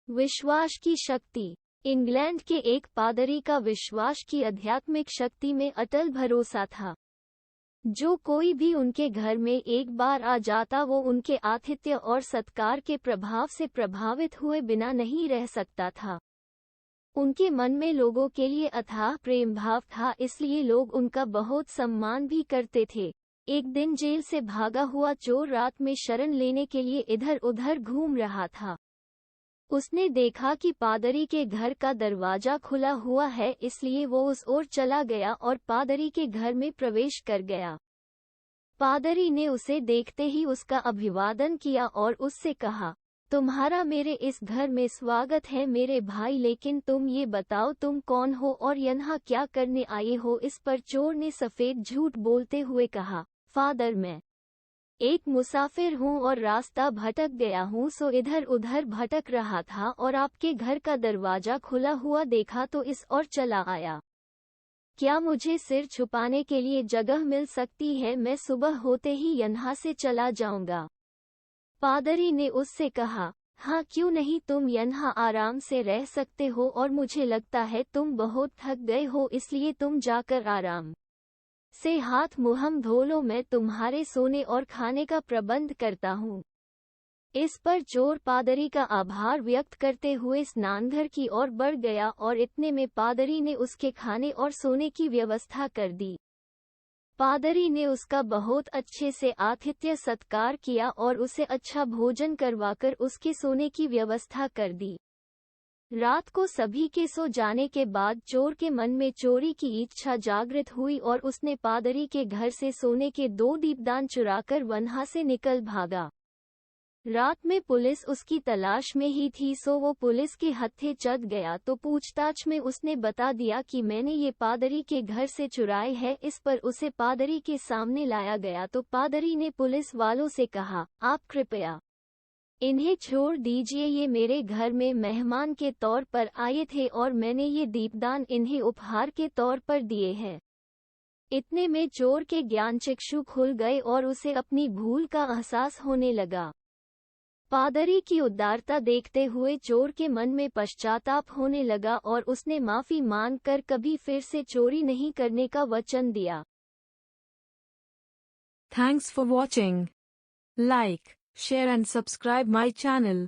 विश्वास की शक्ति। इंग्लैंड के एक पादरी का विश्वास की आध्यात्मिक शक्ति में अटल भरोसा था। जो कोई भी उनके घर में एक बार आ जाता वो उनके आतिथ्य और सत्कार के प्रभाव से प्रभावित हुए बिना नहीं रह सकता था। उनके मन में लोगों के लिए अथाह प्रेम भाव था, इसलिए लोग उनका बहुत सम्मान भी करते थे। एक दिन जेल से भागा हुआ चोर रात में शरण लेने के लिए इधर उधर घूम रहा था। उसने देखा कि पादरी के घर का दरवाजा खुला हुआ है, इसलिए वो उस ओर चला गया और पादरी के घर में प्रवेश कर गया। पादरी ने उसे देखते ही उसका अभिवादन किया और उससे कहा, तुम्हारा मेरे इस घर में स्वागत है मेरे भाई, लेकिन तुम ये बताओ तुम कौन हो और यहाँ क्या करने आए हो। इस पर चोर ने सफेद झूठ बोलते हुए कहा, फादर मैं एक मुसाफिर हूँ और रास्ता भटक गया हूँ, सो इधर उधर भटक रहा था और आपके घर का दरवाजा खुला हुआ देखा तो इस ओर चला आया। क्या मुझे सिर छुपाने के लिए जगह मिल सकती है? मैं सुबह होते ही यहाँ से चला जाऊंगा। पादरी ने उससे कहा, हाँ क्यों नहीं, तुम यहाँ आराम से रह सकते हो और मुझे लगता है तुम बहुत थक गए हो, इसलिए तुम जाकर आराम से हाथ मुंह धो लो, मैं तुम्हारे सोने और खाने का प्रबंध करता हूँ। इस पर चोर पादरी का आभार व्यक्त करते हुए स्नानघर की ओर बढ़ गया और इतने में पादरी ने उसके खाने और सोने की व्यवस्था कर दी। पादरी ने उसका बहुत अच्छे से आतिथ्य सत्कार किया और उसे अच्छा भोजन करवाकर उसके सोने की व्यवस्था कर दी। रात को सभी के सो जाने के बाद चोर के मन में चोरी की इच्छा जागृत हुई और उसने पादरी के घर से सोने के 2 दीपदान चुराकर वहां से निकल भागा। रात में पुलिस उसकी तलाश में ही थी, सो वो पुलिस के हत्थे चढ़ गया तो पूछताछ में उसने बता दिया कि मैंने ये पादरी के घर से चुराए है। इस पर उसे पादरी के सामने लाया गया तो पादरी ने पुलिस वालों से कहा, आप कृपया इन्हें छोड़ दीजिए, ये मेरे घर में मेहमान के तौर पर आए थे और मैंने ये दीपदान इन्हें उपहार के तौर पर दिए हैं। इतने में चोर के ज्ञानचक्षु खुल गए और उसे अपनी भूल का एहसास होने लगा। पादरी की उदारता देखते हुए चोर के मन में पश्चाताप होने लगा और उसने माफी मांगकर कभी फिर से चोरी नहीं करने का वचन दिया। Thanks for watching. Like, share and subscribe my channel.